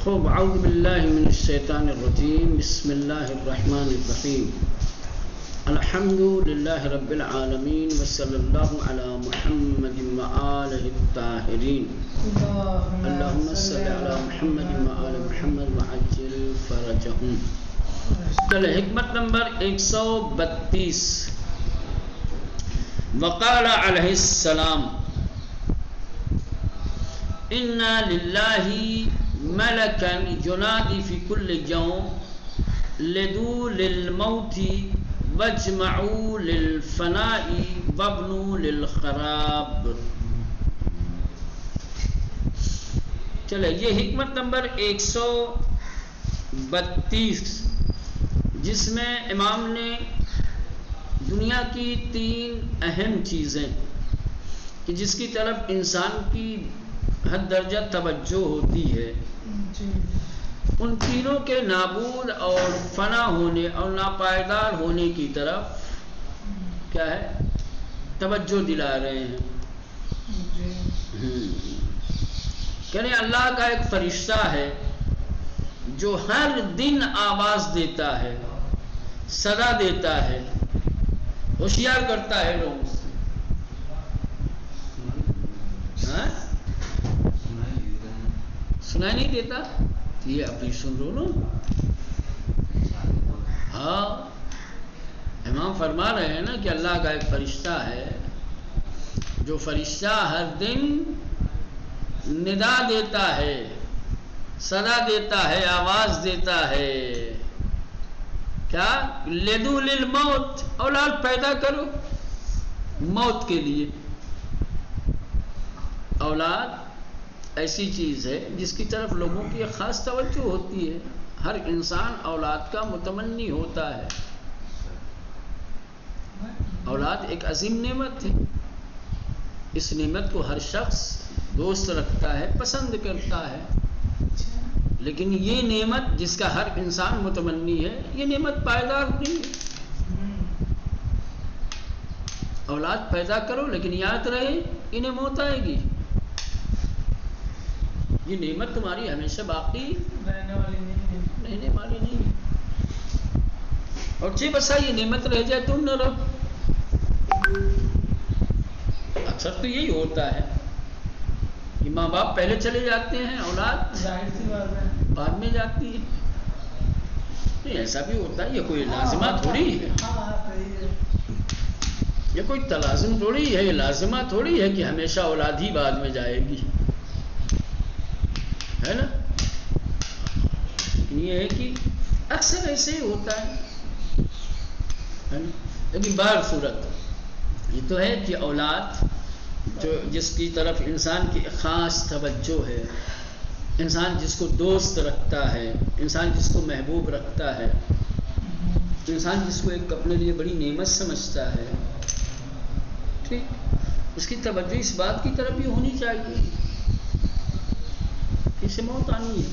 خوب اعوذ باللہ من الشیطان الرجیم بسم اللہ الرحمن الرحیم الحمد للہ رب العالمین وصلی اللہ علی محمد وآلہ الطاہرین اللہم صلی علی محمد وآل محمد وعجل فرجہم. چلے حکمت نمبر 132. وقال علیہ السلام اِنَّا لِلَّهِ ملكا ينادي في كل يوم لدوا للموت واجمعوا للفناء وابنوا للخراب. چلے یہ حکمت نمبر 132 جس میں امام نے دنیا کی 3 اہم چیزیں کہ جس کی طرف انسان کی حد درجہ توجہ ہوتی ہے ان تینوں کے نابود اور فنا ہونے اور ناپائیدار ہونے کی طرف کیا ہے توجہ دلا رہے ہیں. کہنے اللہ کا ایک فرشتہ ہے جو ہر دن آواز دیتا ہے، صدا دیتا ہے، ہوشیار کرتا ہے لوگوں سے. سنائی نہیں دیتا؟ یہ اپنی سن لو. ہاں امام فرما رہے ہیں نا کہ اللہ کا ایک فرشتہ ہے جو فرشتہ ہر دن ندا دیتا ہے، صدا دیتا ہے، آواز دیتا ہے. کیا؟ لدو للموت، اولاد پیدا کرو موت کے لیے. اولاد ایسی چیز ہے جس کی طرف لوگوں کی ایک خاص توجہ ہوتی ہے. ہر انسان اولاد کا متمنی ہوتا ہے. اولاد ایک عظیم نعمت ہے. اس نعمت کو ہر شخص دوست رکھتا ہے، پسند کرتا ہے. لیکن یہ نعمت جس کا ہر انسان متمنی ہے، یہ نعمت پائیدار نہیں ہے. اولاد پیدا کرو لیکن یاد رہے انہیں موت آئے گی. یہ نعمت تمہاری ہمیشہ باقی رہنے والی نہیں ہے. اور جی بسا یہ نعمت رہ جائے تم نہ رہو. اکثر تو یہی ہوتا ہے کہ ماں باپ پہلے چلے جاتے ہیں، اولاد بعد میں جاتی ہے. نہیں ایسا بھی ہوتا ہے. یہ کوئی لازمہ تھوڑی ہے، یہ کوئی تلازم تھوڑی ہے، یہ لازمہ تھوڑی ہے کہ ہمیشہ اولاد ہی بعد میں جائے گی، ہے نا. لیکن یہ ہے کہ اکثر ایسے ہی ہوتا ہے نا. لیکن بہر صورت یہ تو ہے کہ اولاد جو جس کی طرف انسان کی خاص توجہ ہے، انسان جس کو دوست رکھتا ہے، انسان جس کو محبوب رکھتا ہے، انسان جس کو ایک اپنے لیے بڑی نعمت سمجھتا ہے، ٹھیک، اس کی توجہ اس بات کی طرف بھی ہونی چاہیے اسے موت آنی ہے.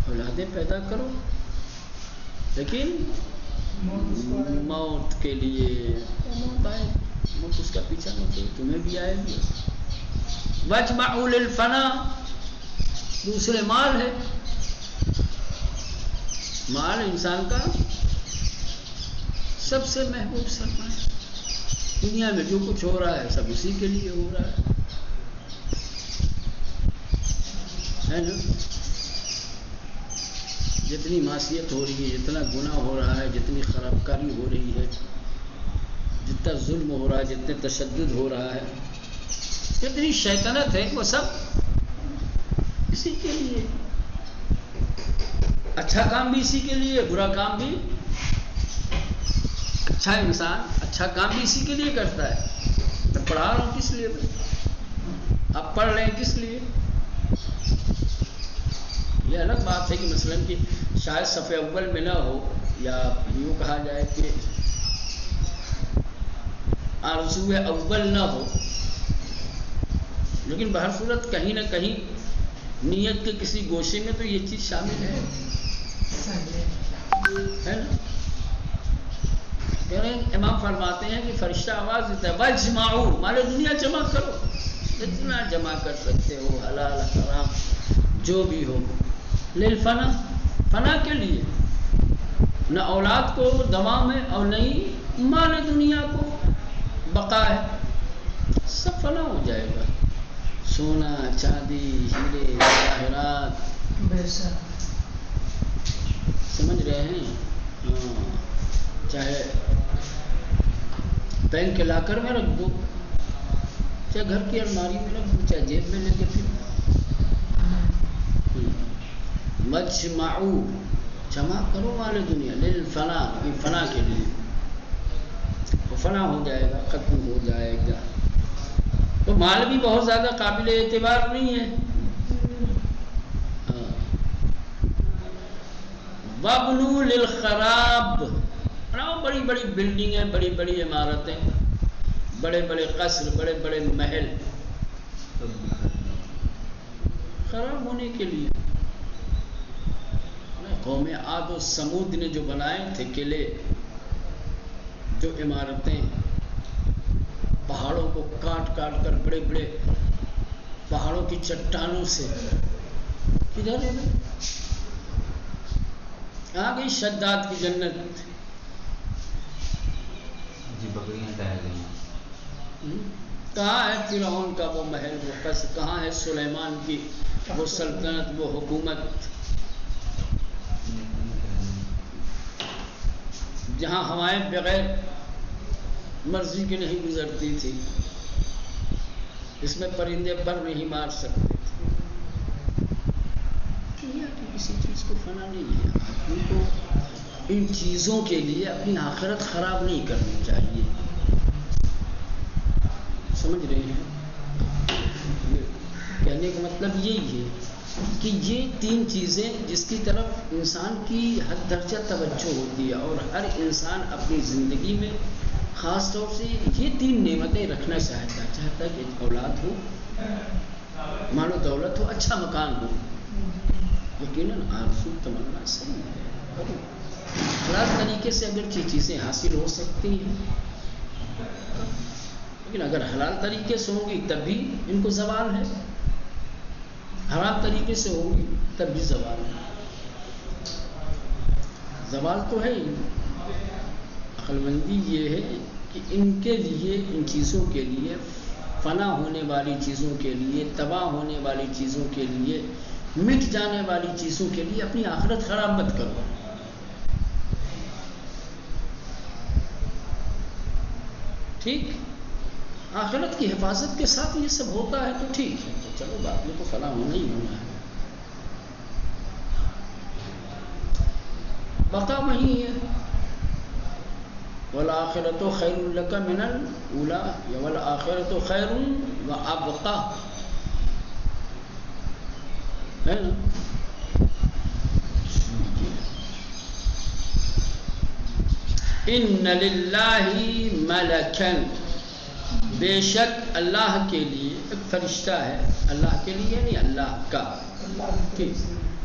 اولادیں پیدا کرو لیکن موت کے لیے موت آئے، موت اس کا پیچھا نہ کرو، تمہیں بھی آئے گی. واجمعوا للفنا، دوسرے مال ہے. مال انسان کا سب سے محبوب سرمایہ. دنیا میں جو کچھ ہو رہا ہے سب اسی کے لیے ہو رہا ہے نا. جتنی معصیت ہو رہی ہے، جتنا گناہ ہو رہا ہے، جتنی خراب کاری ہو رہی ہے، جتنا ظلم ہو رہا ہے، جتنے تشدد ہو رہا ہے، جتنی شیطنت ہے، وہ سب اسی کے لیے. اچھا کام بھی اسی کے لیے، برا کام بھی. اچھا انسان اچھا کام بھی اسی کے لیے کرتا ہے. میں پڑھا رہا ہوں کس لیے؟ آپ پڑھ رہے ہیں کس لیے؟ یہ الگ بات ہے کہ مثلاً کہ شاید صفحے اول میں نہ ہو، یا یوں کہا جائے کہ آرزو اول نہ ہو، لیکن بہر صورت کہیں نہ کہیں نیت کے کسی گوشے میں تو یہ چیز شامل ہے نا. امام فرماتے ہیں کہ فرشتہ آواز دیتا ہے واجمعوا، مال دنیا جمع کرو، جتنا جمع کر سکتے ہو، حلال حرام جو بھی ہو. للفنا، فنا کے لیے، نہ اولاد کو دوام ہے اور نہیں مال دنیا کو بقا ہے، سب فنا ہو جائے گا، سونا چاندی ہیرے جواہرات، سمجھ رہے ہیں؟ ہاں، چاہے بینک کے لاکر میں رکھ دو، چاہے گھر کی الماری میں رکھ دو، چاہے جیب میں لے کے پھر مجمعو، جمع کرو مال دنیا، للفنا، فنا کے لیے، وہ فنا ہو جائے گا، ختم ہو جائے گا، تو مال بھی بہت زیادہ قابل اعتبار نہیں ہے۔ وَابْنُوا لِلْخَرَابِ، بناؤ بڑی بڑی بلڈنگیں، بڑی بڑی عمارتیں، بڑے بڑے قصر، بڑے بڑے محل، خراب ہونے کے لیے۔ قوم عاد و سمود نے جو بنائے تھے قلعے، جو عمارتیں، پہاڑوں کو کاٹ کاٹ کر، بڑے بڑے پہاڑوں کی چٹانوں سے، کدھر ہے؟ آ گئی شداد کی جنت، جی بکریاں ٹہل گئی، کہاں ہے فرعون کا وہ محل، وہ قصر، کہاں ہے سلیمان کی وہ سلطنت، وہ حکومت، جہاں ہوائیں بغیر مرضی کے نہیں گزرتی تھی، اس میں پرندے پر نہیں مار سکتے تھے۔ دنیا کی کسی چیز کو فنا نہیں ہے، آدمی کو ان چیزوں کے لیے اپنی آخرت خراب نہیں کرنی چاہیے، سمجھ رہے ہیں؟ کہنے کا مطلب یہی ہے کہ یہ تین چیزیں جس کی طرف انسان کی حد درجہ توجہ ہوتی ہے، اور ہر انسان اپنی زندگی میں خاص طور سے یہ تین نعمتیں رکھنا چاہتا ہے کہ اولاد ہو، مال و دولت ہو، اچھا مکان ہو، یقیناً آرزو تمنا صحیح ہے، حلال طریقے سے اگر یہ چیزیں حاصل ہو سکتی ہیں، لیکن اگر حلال طریقے سے ہوں گی تب بھی ان کو زوال ہے، حرام طریقے سے ہوگی تب بھی زوال ہے، زوال تو ہے ہی۔ عقل مندی یہ ہے کہ ان کے لیے، ان چیزوں کے لیے، فنا ہونے والی چیزوں کے لیے، تباہ ہونے والی چیزوں کے لیے، مٹ جانے والی چیزوں کے لیے اپنی آخرت خراب مت کرو۔ ٹھیک، آخرت کی حفاظت کے ساتھ یہ سب ہوتا ہے تو ٹھیک ہے، تو چلو بعد میں تو فنا ہونا ہی ہونا ہے، بقا وہی ہے۔ وَالْآخِرَةُ خَيْرٌ لَكَ مِنَ الْأُولَىٰ، یا وَالْآخِرَةُ خَيْرٌ وَأَبْقَىٰ، ہے نا؟ اِنَّ لِلَّهِ مَلَكًا، بے شک اللہ کے لیے ایک فرشتہ ہے، اللہ کے لیے نہیں، اللہ کا،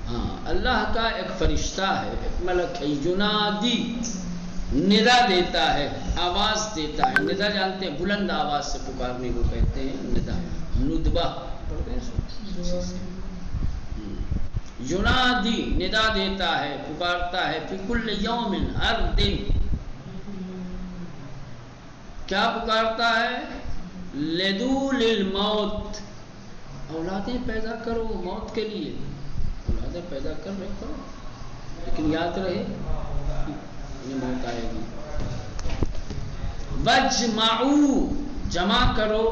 ہاں اللہ کا ایک فرشتہ ہے، ایک ملک ہے، ینادی، ندا دیتا ہے، آواز دیتا ہے، ندا جانتے ہیں بلند آواز سے پکارنے کو کہتے ہیں ندا، ندبہ پڑھتے ہیں، ینادی ندا دیتا ہے، پکارتا ہے، فی کل یوم، ہر دن، کیا پکارتا ہے؟ لدول الموت، اولادیں پیدا کرو موت کے لیے، اولادیں پیدا کر رہے کرو، لیکن یاد رہے یہ موت آئے گی۔ وَاجْمَعُوا، جمع کرو،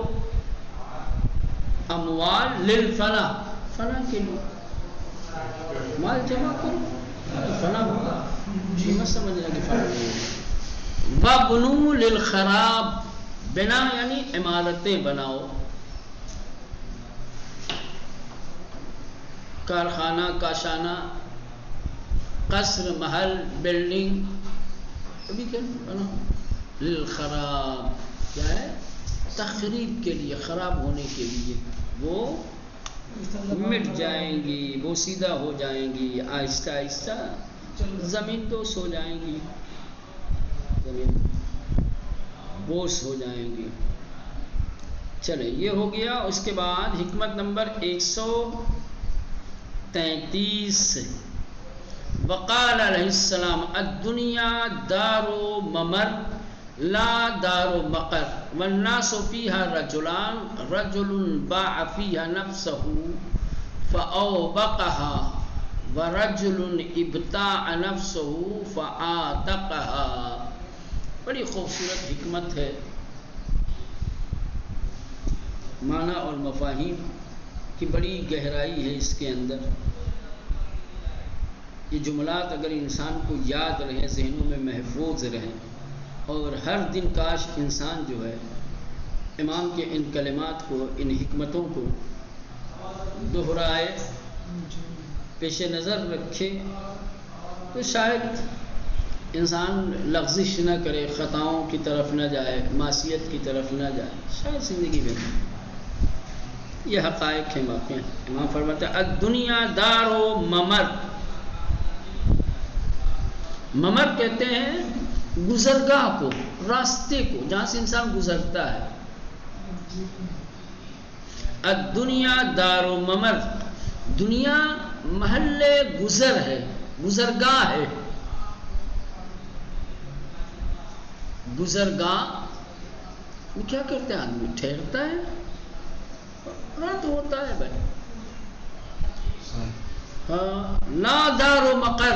اموال للفنا، فنا کے لیے، مال جمع کرو، فنا ہوگا، یہ مت سمجھنا کہ فنا نہیں ہوگا۔ وَابْنُوا لِلْخَرَابِ، بنا یعنی عمارتیں بناؤ، کارخانہ، کاشانہ، قصر، محل، بلڈنگ، کبھی بناؤ، للخراب، کیا ہے؟ تخریب کے لیے، خراب ہونے کے لیے، وہ مٹ جائیں گی، وہ سیدھا ہو جائیں گی، آہستہ آہستہ زمین دوز ہو جائیں گی، زمین بوس ہو جائیں گی۔ چلیں یہ ہو گیا، اس کے بعد حکمت نمبر 100 33 سے وقال علیہ السلام الدنیا دار ممر لا دار مقر والناس فيها رجلان رجل باع فيها نفسه فأوبقها ورجل ابتاع نفسه فعاتقها. بڑی خوبصورت حکمت ہے، معنی اور مفاہیم کی بڑی گہرائی ہے اس کے اندر. یہ جملات اگر انسان کو یاد رہیں، ذہنوں میں محفوظ رہیں، اور ہر دن کاش انسان جو ہے امام کے ان کلمات کو، ان حکمتوں کو دہرائے، پیش نظر رکھے، تو شاید انسان لغزش نہ کرے، خطاؤں کی طرف نہ جائے، معصیت کی طرف نہ جائے، شاید زندگی میں. یہ حقائق ہیں، واقع ہیں. امام فرماتے ہیں الدنیا دار و ممر. ممر کہتے ہیں گزرگاہ کو، راستے کو، جہاں سے انسان گزرتا ہے. الدنیا دار و ممر، دنیا محل گزر ہے، گزرگاہ ہے. گزرگاہ وہ کیا کرتے ہیں؟ آدمی ٹھہرتا ہے، رات ہوتا ہے بھائی. ہاں، لا دار و مقر،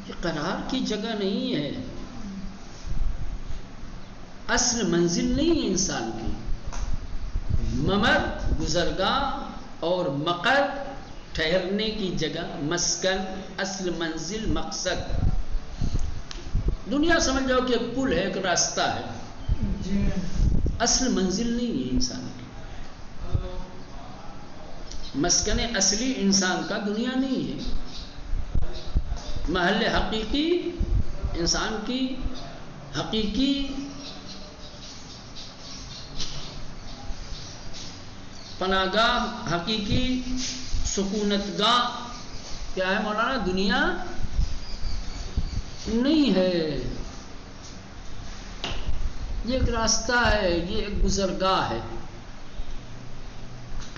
یہ قرار کی جگہ نہیں ہے، اصل منزل نہیں ہے انسان کی. ممر گزرگاہ اور مقر ٹھہرنے کی جگہ، مسکن، اصل منزل، مقصد. دنیا سمجھ جاؤ کہ ایک پل ہے، ایک راستہ ہے، اصل منزل نہیں ہے انسان کی. مسکن اصلی انسان کا دنیا نہیں ہے. محل حقیقی انسان کی حقیقی پناہ گاہ، حقیقی سکونت گاہ کیا ہے مولانا؟ دنیا نہیں ہے. یہ ایک راستہ ہے، یہ ایک گزرگاہ ہے،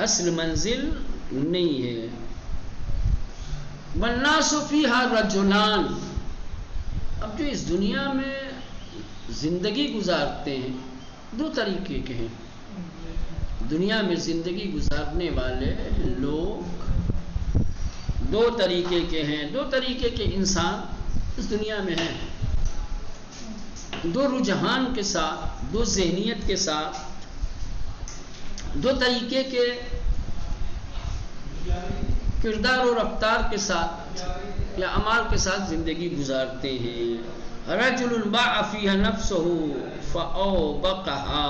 اصل منزل نہیں ہے. والناس فیہا رجلان. اب جو اس دنیا میں زندگی گزارتے ہیں، دو طریقے کے ہیں. دنیا میں زندگی گزارنے والے لوگ دو طریقے کے ہیں، دو طریقے کے انسان اس دنیا میں ہیں. دو رجحان کے ساتھ، دو ذہنیت کے ساتھ، دو طریقے کے کردار و رفتار کے ساتھ یا اعمال کے ساتھ زندگی گزارتے ہیں. رجل باع فیہ نفسہ فاوبقها.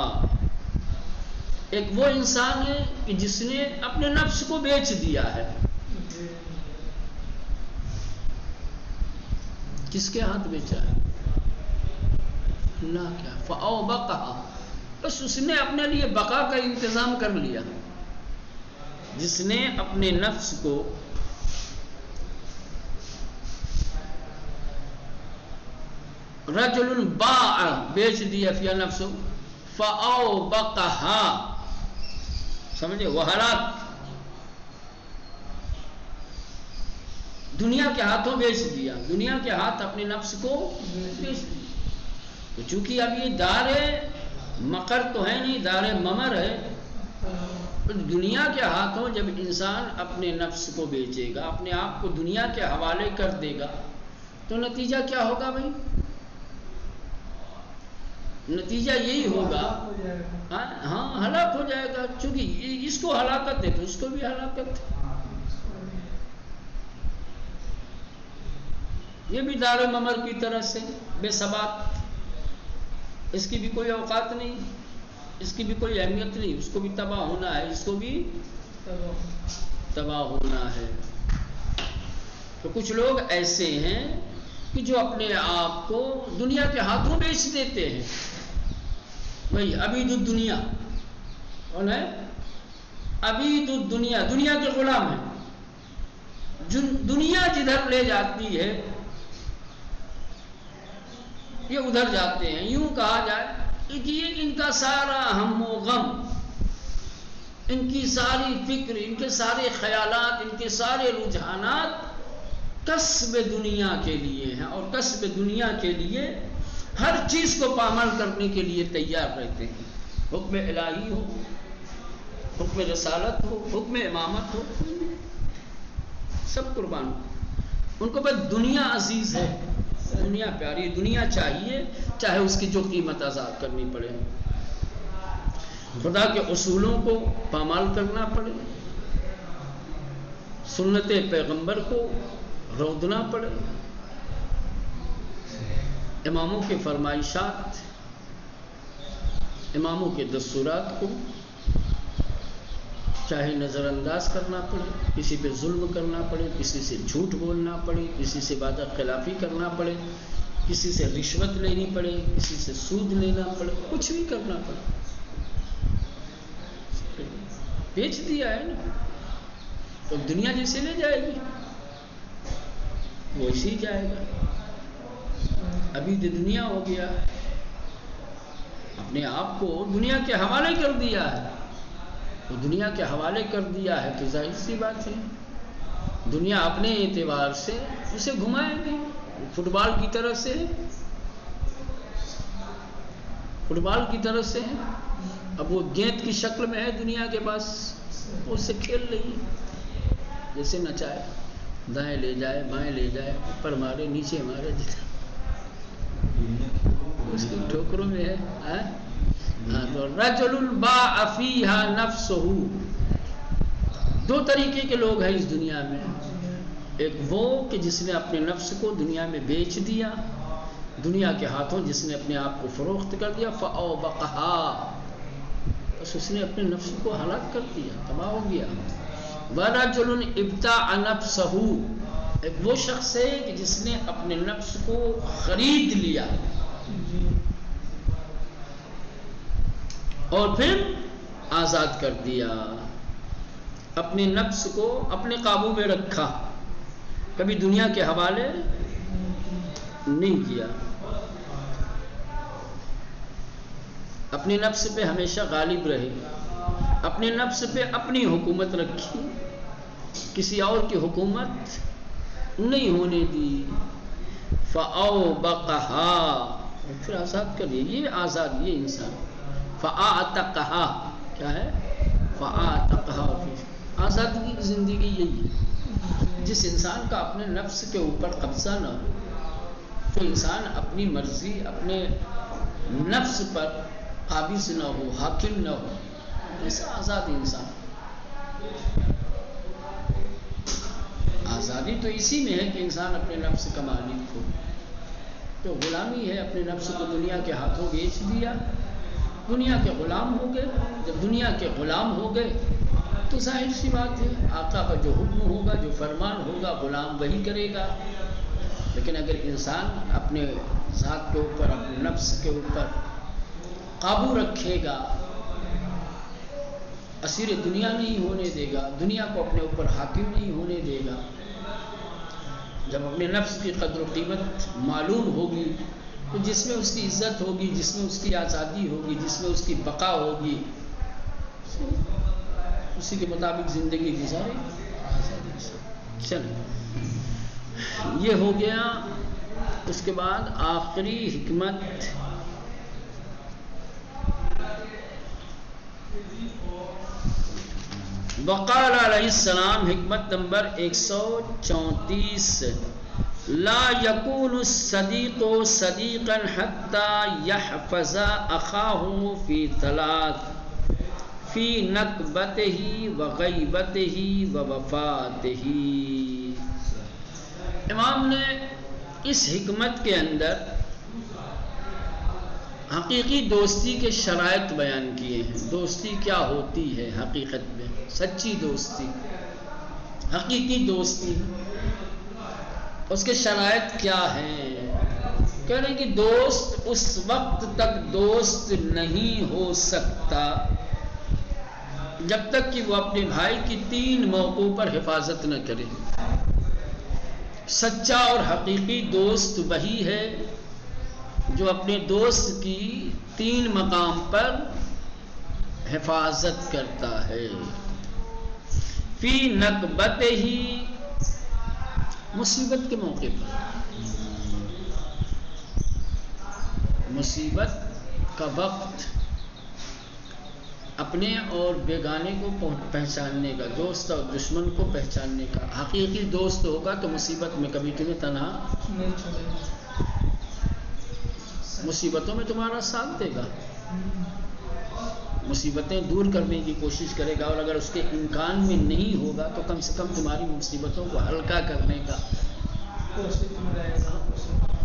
ایک وہ انسان ہے کہ جس نے اپنے نفس کو بیچ دیا ہے. کس کے ہاتھ بیچا ہے؟ اللہ کیا؟ فاوبقها، بس اس نے اپنے لیے بقا کا انتظام کر لیا. جس نے اپنے نفس کو رجل باع بیچ دیا فی نفسہ فاوبقها، سمجھے؟ وہ حالات دنیا کے ہاتھوں بیچ دیا، دنیا کے ہاتھ اپنے نفس کو بیچ دیا. تو چونکہ اب یہ دار مقر تو ہے نہیں، دار ممر ہے. دنیا کے ہاتھوں جب انسان اپنے نفس کو بیچے گا، اپنے آپ کو دنیا کے حوالے کر دے گا، تو نتیجہ کیا ہوگا بھائی؟ نتیجہ یہی ہوگا، ہاں ہلاک ہو جائے گا. چونکہ اس کو ہلاکت ہے تو اس کو بھی ہلاکت ہے. یہ بھی دار ممر کی طرح سے بے ثبات، اس کی بھی کوئی اوقات نہیں، اس کی بھی کوئی اہمیت نہیں، اس کو بھی تباہ ہونا ہے، اس کو بھی تباہ ہونا ہے. تو کچھ لوگ ایسے ہیں کہ جو اپنے آپ کو دنیا کے ہاتھوں بیچ دیتے ہیں. بھائی عبید الدنیا کون ہے؟ عبید الدنیا، دنیا کے غلام ہیں. دنیا جدھر لے جاتی ہے یہ ادھر جاتے ہیں. یوں کہا جائے کہ یہ ان کا سارا ہم و غم ان کی ساری فکر، ان کے سارے خیالات، ان کے سارے رجحانات کسب دنیا کے لیے ہیں، اور کسب دنیا کے لیے ہر چیز کو پامال کرنے کے لیے تیار رہتے ہیں۔ حکم الہی ہو، حکم رسالت ہو، حکم امامت ہو، سب قربان ہو۔ ان کو بس دنیا عزیز ہے، دنیا پیاری، دنیا چاہیے، چاہے اس کی جو قیمت ادا کرنی پڑے، خدا کے اصولوں کو پامال کرنا پڑے، سنت پیغمبر کو رودنا پڑے، اماموں کے فرمائشات، اماموں کے دستورات کو چاہے نظر انداز کرنا پڑے، کسی پہ ظلم کرنا پڑے، کسی سے جھوٹ بولنا پڑے، کسی سے وعدہ خلافی کرنا پڑے، کسی سے رشوت لینی پڑے، کسی سے سود لینا پڑے، کچھ بھی کرنا پڑے، بیچ دیا ہے نا، تو دنیا جیسے لے جائے گی ویسے ہی جائے گا۔ ابھی تو دنیا ہو گیا، اپنے آپ کو دنیا کے حوالے کر دیا ہے، تو دنیا کے حوالے کر دیا ہے تو ظاہر سی بات ہے دنیا اپنے اعتبار سے اسے گھمائے گی، فٹ بال کی طرح سے، فٹ بال کی طرح سے ہے، اب وہ گیند کی شکل میں ہے دنیا کے پاس، اس سے کھیل رہی ہے، جیسے نچائے، دائیں لے جائے، بائیں لے جائے، اوپر مارے، نیچے مارے، اس کی ٹھوکروں میں ہے۔ تو رجل باع فیہا نفسہ، دو طریقے کے لوگ ہیں اس دنیا میں، ایک وہ کہ جس نے اپنے نفس کو دنیا میں بیچ دیا، دنیا کے ہاتھوں جس نے اپنے آپ کو فروخت کر دیا، فأوبقہا، بس اس نے اپنے نفس کو ہلاک کر دیا، تباہ ہو گیا۔ ورجل ابتاع نفسہ، ایک وہ شخص ہے کہ جس نے اپنے نفس کو خرید لیا اور پھر آزاد کر دیا، اپنے نفس کو اپنے قابو میں رکھا، کبھی دنیا کے حوالے نہیں کیا، اپنے نفس پہ ہمیشہ غالب رہے، اپنے نفس پہ اپنی حکومت رکھی، کسی اور کی حکومت نہیں ہونے دی، فأوبقہا، پھر آزاد کر دیا، یہ آزاد، یہ انسان، فأعتقہا، کیا ہے؟ فأعتقہا، آزادی کی زندگی یہی ہے، جس انسان کا اپنے نفس کے اوپر قبضہ نہ ہو، جو انسان اپنی مرضی اپنے نفس پر قابض نہ ہو، حاکم نہ ہو، ایسا آزاد انسان۔ آزادی تو اسی میں ہے کہ انسان اپنے نفس کا مالک ہو، تو غلامی ہے، اپنے نفس کو دنیا کے ہاتھوں بیچ دیا، دنیا کے غلام ہو گئے، جب دنیا کے غلام ہو گئے تو ظاہر سی بات ہے آقا کا جو حکم ہوگا، جو فرمان ہوگا، غلام وہی کرے گا۔ لیکن اگر انسان اپنے ذات کے اوپر، اپنے نفس کے اوپر قابو رکھے گا، اسیر دنیا نہیں ہونے دے گا، دنیا کو اپنے اوپر حاکم نہیں ہونے دے گا، جب اپنے نفس کی قدر و قیمت معلوم ہوگی تو جس میں اس کی عزت ہوگی، جس میں اس کی آزادی ہوگی، جس میں اس کی بقا ہوگی، اسی کے مطابق زندگی گزارے۔ چلو یہ ہو گیا، اس کے بعد آخری حکمت، وقال علیہ السلام، حکمت نمبر 134، لا يكون الصديق صديقا حتى يحفظ اخاه في ثلاث، في نكبته وغيبته ووفاته۔ امام نے اس حکمت کے اندر حقیقی دوستی کے شرائط بیان کیے ہیں، دوستی کیا ہوتی ہے حقیقت میں، سچی دوستی، حقیقی دوستی، اس کے شرائط کیا ہیں؟ کہہ رہے ہیں کہ دوست اس وقت تک دوست نہیں ہو سکتا جب تک کہ وہ اپنے بھائی کی 3 موقعوں پر حفاظت نہ کرے۔ سچا اور حقیقی دوست وہی ہے جو اپنے دوست کی 3 مقام پر حفاظت کرتا ہے. فی نکبت ہی مصیبت کے موقع پر، مصیبت کا وقت اپنے اور بیگانے کو پہچاننے کا، دوست اور دشمن کو پہچاننے کا. حقیقی دوست ہوگا تو مصیبت میں کبھی تمہیں تنہا نہیں چھوڑے گا، مصیبتوں میں تمہارا ساتھ دے گا، مصیبتیں دور کرنے کی کوشش کرے گا، اور اگر اس کے امکان میں نہیں ہوگا تو کم سے کم تمہاری مصیبتوں کو ہلکا کرنے کا، کوشش میں رہے گا.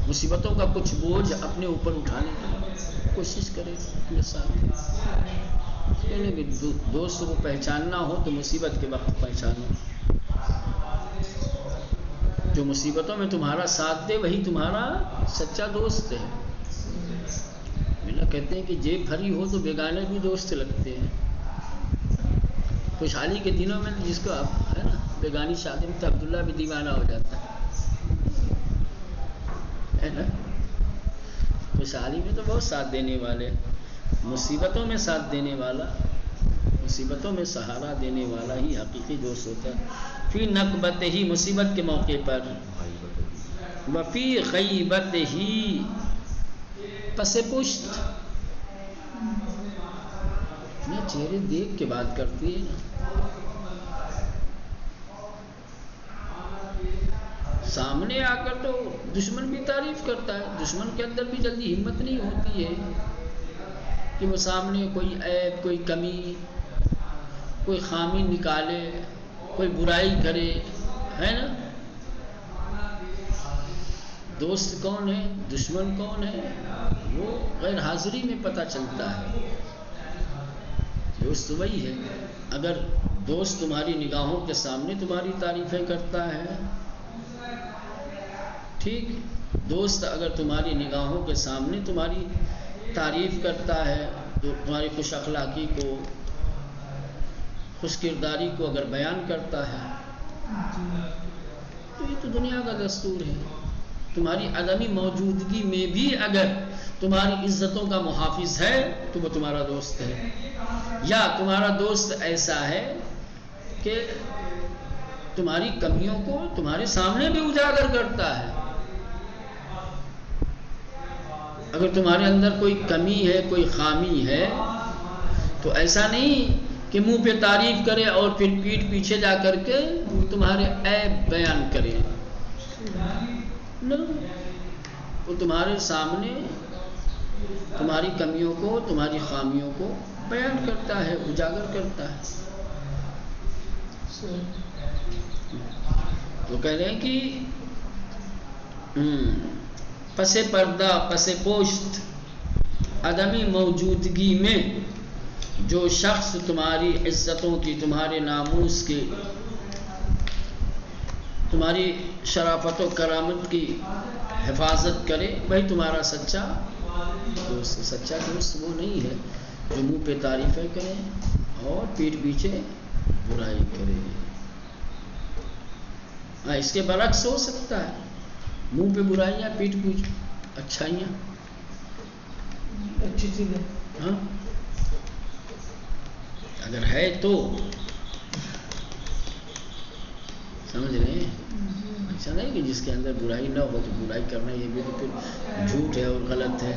مصیبتوں کا کچھ بوجھ اپنے اوپر اٹھانے کی کوشش کرے گا اپنے ساتھ. یعنی کہ دوست کو پہچاننا ہو تو مصیبت کے وقت پہچانو. جو مصیبتوں میں تمہارا ساتھ دے وہی تمہارا سچا دوست ہے. کہتے ہیں کہ جیب بھری ہو تو بیگانے بھی دوست لگتے ہیں. خوشحالی کے دنوں میں جس کو ہے نا بیگانی شادی میں تو عبداللہ بھی دیوانہ ہو جاتا ہے نا. خوشحالی میں تو بہت ساتھ دینے والے، مصیبتوں میں ساتھ دینے والا، مصیبتوں میں سہارا دینے والا ہی حقیقی دوست ہوتا ہے. فی نکبت ہی مصیبت کے موقع پر، وفی غیبت ہی پس پشت. میں چہرے دیکھ کے بات کرتی ہے نا، سامنے آ کر تو دشمن بھی تعریف کرتا ہے. دشمن کے اندر بھی جلدی ہمت نہیں ہوتی ہے کہ وہ سامنے کوئی عیب، کوئی کمی، کوئی خامی نکالے، کوئی برائی کرے، ہے نا. دوست کون ہے، دشمن کون ہے، وہ غیر حاضری میں پتہ چلتا ہے. دوست وہی ہے. اگر دوست تمہاری نگاہوں کے سامنے تمہاری تعریفیں کرتا ہے، ٹھیک، دوست اگر تمہاری نگاہوں کے سامنے تمہاری تعریف کرتا ہے، تمہاری خوش اخلاقی کو، خوش کرداری کو اگر بیان کرتا ہے تو یہ تو دنیا کا دستور ہے. تمہاری عدمی موجودگی میں بھی اگر تمہاری عزتوں کا محافظ ہے تو وہ تمہارا دوست ہے. یا تمہارا دوست ایسا ہے کہ تمہاری کمیوں کو تمہارے سامنے بھی اجاگر کرتا ہے. اگر تمہارے اندر کوئی کمی ہے، کوئی خامی ہے، تو ایسا نہیں کہ منہ پہ تعریف کرے اور پھر پیٹھ پیچھے جا کر کے تمہارے عیب بیان کرے. وہ تمہارے سامنے تمہاری کمیوں کو، تمہاری خامیوں کو بیان کرتا ہے، اجاگر کرتا ہے. تو کہہ رہے ہیں کہ پس پردہ، پس پوشت، عدمی موجودگی میں جو شخص تمہاری عزتوں کی، تمہارے ناموس کی، تمہاری شرافت و کرامت کی حفاظت کرے وہی تمہارا سچا دوست. سچا دوست وہ نہیں ہے جو منہ پہ تعریفیں کرے اور پیٹھ پیچھے برائی کرے. اس کے برعکس ہو سکتا ہے، منہ پہ برائیاں، پیٹھ پیچھے اچھائیاں، اچھی چیز ہے. ہاں اگر ہے تو سمجھ رہے ہیں. ایسا نہیں کہ جس کے اندر برائی نہ ہو تو برائی کرنا یہ بھی تو پھر جھوٹ ہے اور غلط ہے.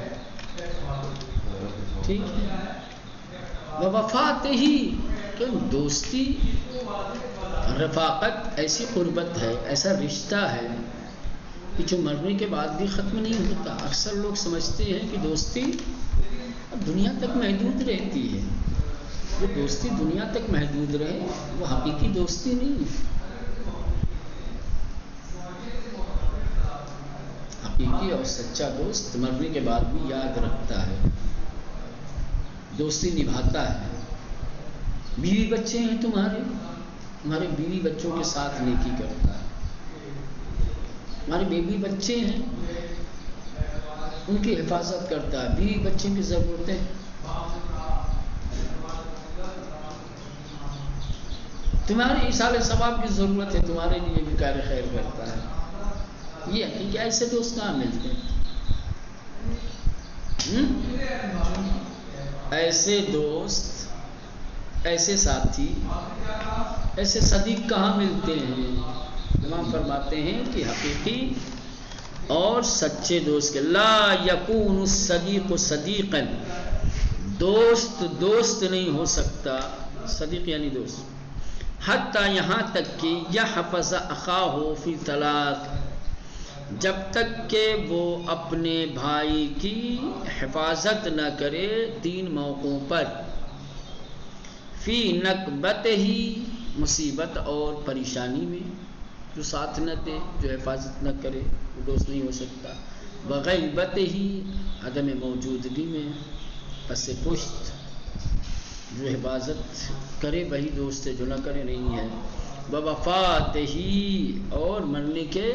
ٹھیک ہے. وفات ہی کہ دوستی، رفاقت ایسی قربت ہے، ایسا رشتہ ہے کہ جو مرنے کے بعد بھی ختم نہیں ہوتا. اکثر لوگ سمجھتے ہیں کہ دوستی دنیا تک محدود رہتی ہے. جو دوستی دنیا تک محدود رہے وہ حقیقی دوستی نہیں ہے. حقیقی اور سچا دوست مرنے کے بعد بھی یاد رکھتا ہے، دوستی نبھاتا ہے. بیوی بچے ہیں تمہارے بیوی بچوں کے ساتھ نیکی کرتا ہے. ہمارے بیوی بچے ہیں ان کی حفاظت کرتا ہے. بیوی بچے کی ضرورتیں، تمہاری ایصال ثواب کی ضرورت ہے، تمہارے لیے بھی کار خیر کرتا ہے. یہ حقیقی ایسے دوست کہاں ملتے ہیں؟ ایسے دوست ایسے ساتھی ایسے صدیق کہاں ملتے ہیں؟ امام فرماتے ہیں کہ حقیقی اور سچے دوست کے لا یکون الصدیق صدیقا، دوست دوست نہیں ہو سکتا، صدیق یعنی دوست، حتیٰ یہاں تک کہ یحفظ اخاہ فی ثلاث، جب تک کہ وہ اپنے بھائی کی حفاظت نہ کرے تین موقعوں پر، فی نکبت ہی، مصیبت اور پریشانی میں، جو ساتھ نہ دے، جو حفاظت نہ کرے وہ دوست نہیں ہو سکتا، بغیبت ہی، عدم موجودگی میں، پس پشت، جو حفاظت کرے وہی دوست ہے، جو نہ کرے نہیں ہے، بوفات ہی، اور مرنے کے